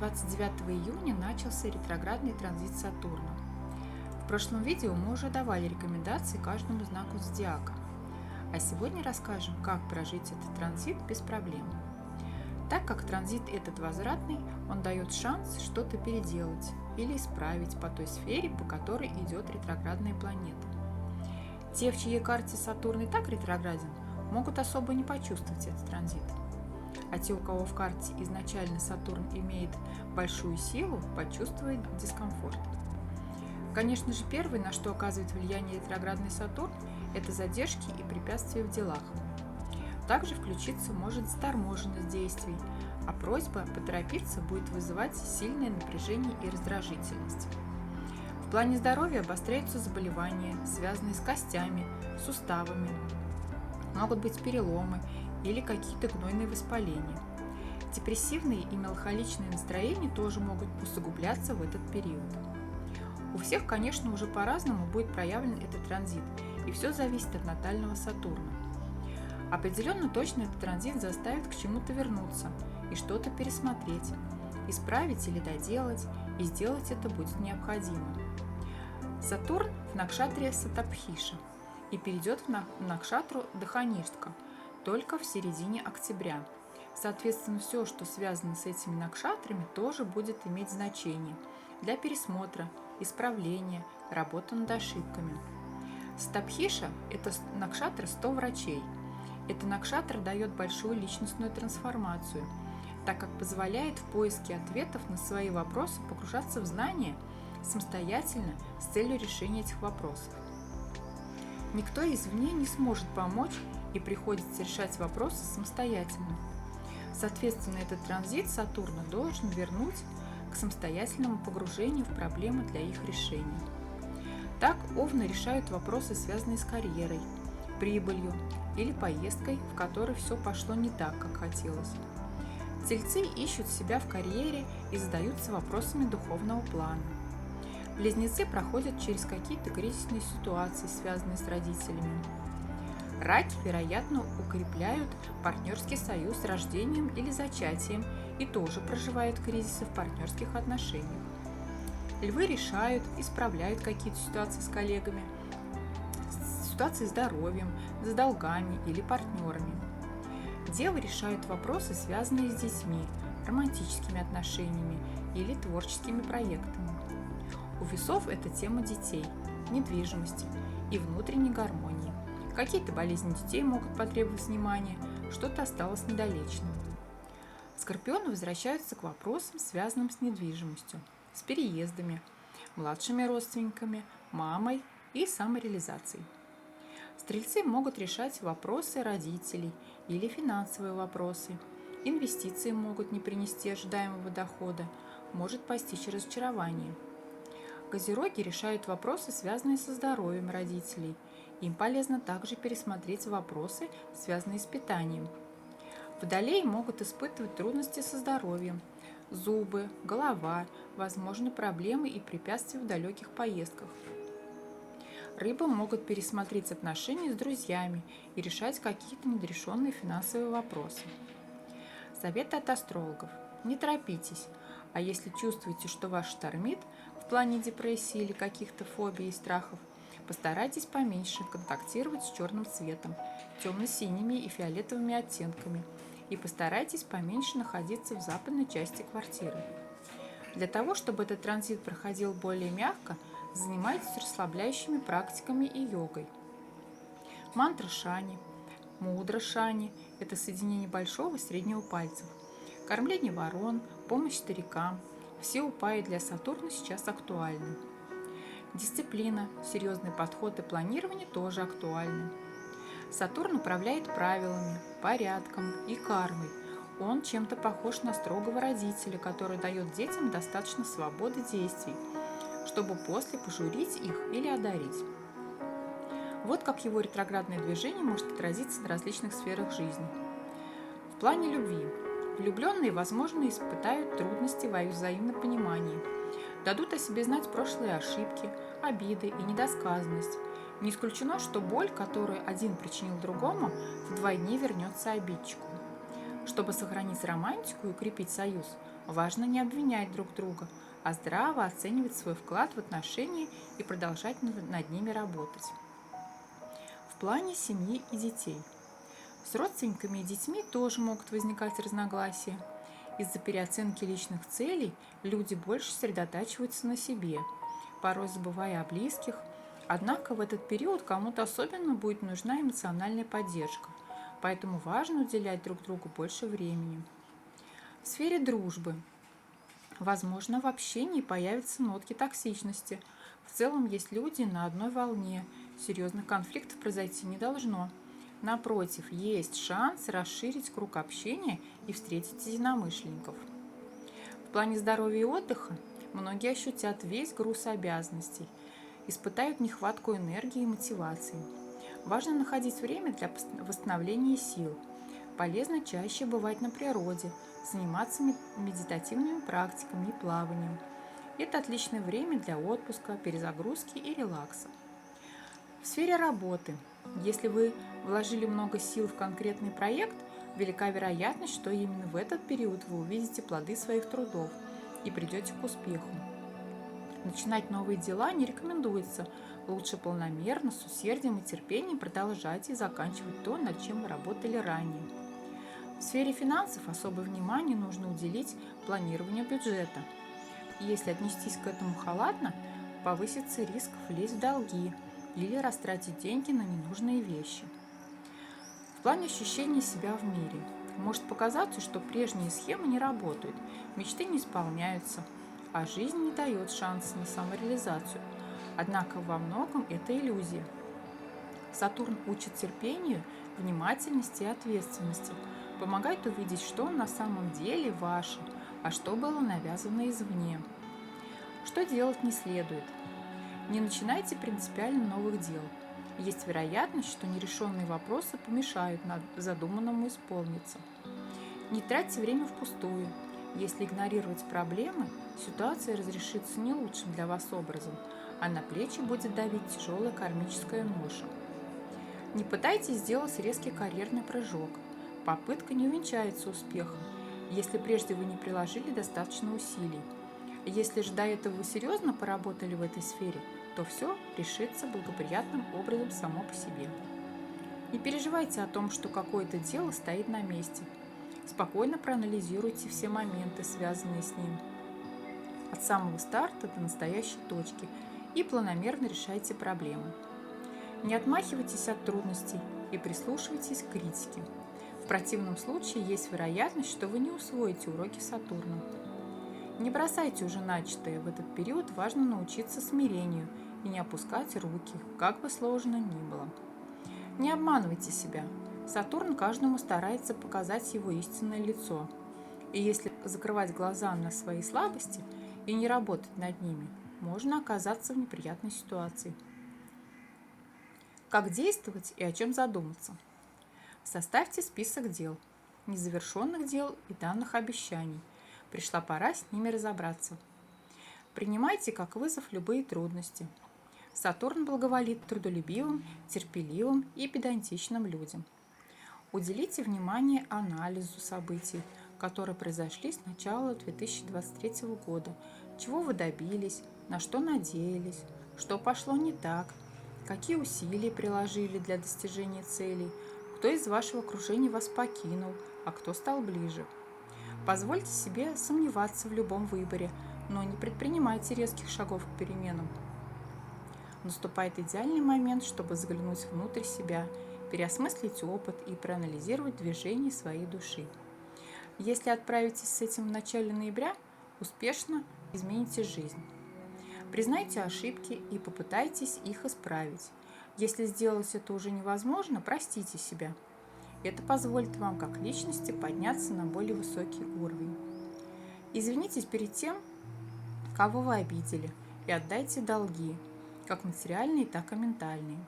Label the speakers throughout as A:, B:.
A: 29 июня начался ретроградный транзит Сатурна. В прошлом видео мы уже давали рекомендации каждому знаку зодиака, а сегодня расскажем, как прожить этот транзит без проблем. Так как транзит этот возвратный, он дает шанс что-то переделать или исправить по той сфере, по которой идет ретроградная планета. Те, в чьей карте Сатурн и так ретрограден, могут особо не почувствовать этот транзит. А те, у кого в карте изначально Сатурн имеет большую силу, почувствуют дискомфорт. Конечно же, первое, на что оказывает влияние ретроградный Сатурн, это задержки и препятствия в делах. Также включиться может заторможенность действий, а просьба поторопиться будет вызывать сильное напряжение и раздражительность. В плане здоровья обостряются заболевания, связанные с костями, суставами. Могут быть переломы или какие-то гнойные воспаления. Депрессивные и меланхоличные настроения тоже могут усугубляться в этот период. У всех, конечно, уже по-разному будет проявлен этот транзит, и все зависит от натального Сатурна. Определенно точно этот транзит заставит к чему-то вернуться и что-то пересмотреть, исправить или доделать, и сделать это будет необходимо. Сатурн в накшатре Сатабхиша и перейдет в накшатру Дахаништха только в середине октября. Соответственно, все, что связано с этими накшатрами, тоже будет иметь значение для пересмотра, исправления, работы над ошибками. Сатабхиша – это накшатра 100 врачей. Эта накшатра дает большую личностную трансформацию, так как позволяет в поиске ответов на свои вопросы погружаться в знания самостоятельно с целью решения этих вопросов. Никто извне не сможет помочь, и приходится решать вопросы самостоятельно. Соответственно, этот транзит Сатурна должен вернуть к самостоятельному погружению в проблемы для их решения. Так овны решают вопросы, связанные с карьерой, прибылью или поездкой, в которой все пошло не так, как хотелось. Тельцы ищут себя в карьере и задаются вопросами духовного плана. Близнецы проходят через какие-то кризисные ситуации, связанные с родителями. Раки, вероятно, укрепляют партнерский союз с рождением или зачатием и тоже проживают кризисы в партнерских отношениях. Львы решают, исправляют какие-то ситуации с коллегами, ситуации с здоровьем, с долгами или партнерами. Девы решают вопросы, связанные с детьми, романтическими отношениями или творческими проектами. У весов это тема детей, недвижимости и внутренней гармонии. Какие-то болезни детей могут потребовать внимания, что-то осталось недолеченным. Скорпионы возвращаются к вопросам, связанным с недвижимостью, с переездами, младшими родственниками, мамой и самореализацией. Стрельцы могут решать вопросы родителей или финансовые вопросы. Инвестиции могут не принести ожидаемого дохода, может постичь разочарование. Козероги решают вопросы, связанные со здоровьем родителей. Им полезно также пересмотреть вопросы, связанные с питанием. Водолеи могут испытывать трудности со здоровьем, зубы, голова, возможны проблемы и препятствия в далеких поездках. Рыбы могут пересмотреть отношения с друзьями и решать какие-то недорешенные финансовые вопросы. Советы от астрологов. Не торопитесь, а если чувствуете, что вас штормит в плане депрессии или каких-то фобий и страхов, постарайтесь поменьше контактировать с черным цветом, темно-синими и фиолетовыми оттенками и постарайтесь поменьше находиться в западной части квартиры. Для того, чтобы этот транзит проходил более мягко, занимайтесь расслабляющими практиками и йогой. Мантра Шани, мудра Шани – это соединение большого и среднего пальцев. Кормление ворон, помощь старикам – все упаи для Сатурна сейчас актуальны. Дисциплина, серьезный подход и планирование тоже актуальны. Сатурн управляет правилами, порядком и кармой. Он чем-то похож на строгого родителя, который дает детям достаточно свободы действий, чтобы после пожурить их или одарить. Вот как его ретроградное движение может отразиться на различных сферах жизни. В плане любви. Влюбленные, возможно, испытают трудности во взаимном понимании, дадут о себе знать прошлые ошибки, обиды и недосказанность. Не исключено, что боль, которую один причинил другому, вдвойне вернется обидчику. Чтобы сохранить романтику и укрепить союз, важно не обвинять друг друга, а здраво оценивать свой вклад в отношения и продолжать над ними работать. В плане семьи и детей. С родственниками и детьми тоже могут возникать разногласия. Из-за переоценки личных целей люди больше сосредотачиваются на себе, порой забывая о близких. Однако в этот период кому-то особенно будет нужна эмоциональная поддержка, поэтому важно уделять друг другу больше времени. В сфере дружбы. Возможно, в общении появятся нотки токсичности. В целом есть люди на одной волне, серьезных конфликтов произойти не должно. Напротив, есть шанс расширить круг общения и встретить единомышленников. В плане здоровья и отдыха многие ощутят весь груз обязанностей, испытают нехватку энергии и мотивации. Важно находить время для восстановления сил. Полезно чаще бывать на природе, заниматься медитативными практиками и плаванием. Это отличное время для отпуска, перезагрузки и релакса. В сфере работы. Если вы вложили много сил в конкретный проект, велика вероятность, что именно в этот период вы увидите плоды своих трудов и придете к успеху. Начинать новые дела не рекомендуется. Лучше планомерно, с усердием и терпением продолжать и заканчивать то, над чем вы работали ранее. В сфере финансов особое внимание нужно уделить планированию бюджета. Если отнестись к этому халатно, повысится риск влезть в долги или растратить деньги на ненужные вещи. В плане ощущения себя в мире. Может показаться, что прежние схемы не работают, мечты не исполняются, а жизнь не дает шанса на самореализацию. Однако во многом это иллюзия. Сатурн учит терпению, внимательности и ответственности, помогает увидеть, что на самом деле ваше, а что было навязано извне. Что делать не следует? Не начинайте принципиально новых дел. Есть вероятность, что нерешенные вопросы помешают задуманному исполниться. Не тратьте время впустую. Если игнорировать проблемы, ситуация разрешится не лучшим для вас образом, а на плечи будет давить тяжелая кармическая ноша. Не пытайтесь сделать резкий карьерный прыжок. Попытка не увенчается успехом, если прежде вы не приложили достаточно усилий. Если же до этого вы серьезно поработали в этой сфере, то все решится благоприятным образом само по себе. Не переживайте о том, что какое-то дело стоит на месте. Спокойно проанализируйте все моменты, связанные с ним, от самого старта до настоящей точки, и планомерно решайте проблемы. Не отмахивайтесь от трудностей и прислушивайтесь к критике. В противном случае есть вероятность, что вы не усвоите уроки Сатурна. Не бросайте уже начатое. В этот период важно научиться смирению и не опускать руки, как бы сложно ни было. Не обманывайте себя. Сатурн каждому старается показать его истинное лицо. И если закрывать глаза на свои слабости и не работать над ними, можно оказаться в неприятной ситуации. Как действовать и о чем задуматься? Составьте список дел, незавершенных дел и данных обещаний. Пришла пора с ними разобраться. Принимайте как вызов любые трудности. Сатурн благоволит трудолюбивым, терпеливым и педантичным людям. Уделите внимание анализу событий, которые произошли с начала 2023 года. Чего вы добились, на что надеялись, что пошло не так, какие усилия приложили для достижения целей, кто из вашего окружения вас покинул, а кто стал ближе. Позвольте себе сомневаться в любом выборе, но не предпринимайте резких шагов к переменам. Наступает идеальный момент, чтобы заглянуть внутрь себя, переосмыслить опыт и проанализировать движение своей души. Если отправитесь с этим в начале ноября, успешно измените жизнь. Признайте ошибки и попытайтесь их исправить. Если сделать это уже невозможно, простите себя. Это позволит вам как личности подняться на более высокий уровень. Извинитесь перед тем, кого вы обидели, и отдайте долги, как материальные, так и ментальные.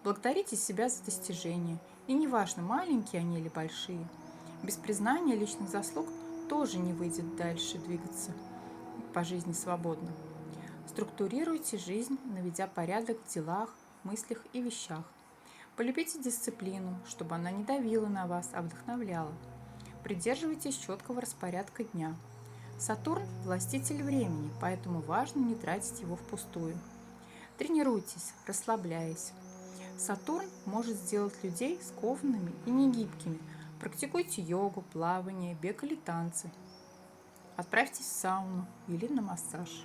A: Благодарите себя за достижения, и неважно, маленькие они или большие. Без признания личных заслуг тоже не выйдет дальше двигаться по жизни свободно. Структурируйте жизнь, наведя порядок в делах, мыслях и вещах. Полюбите дисциплину, чтобы она не давила на вас, а вдохновляла. Придерживайтесь четкого распорядка дня. Сатурн – властитель времени, поэтому важно не тратить его впустую. Тренируйтесь, расслабляясь. Сатурн может сделать людей скованными и негибкими. Практикуйте йогу, плавание, бег или танцы. Отправьтесь в сауну или на массаж.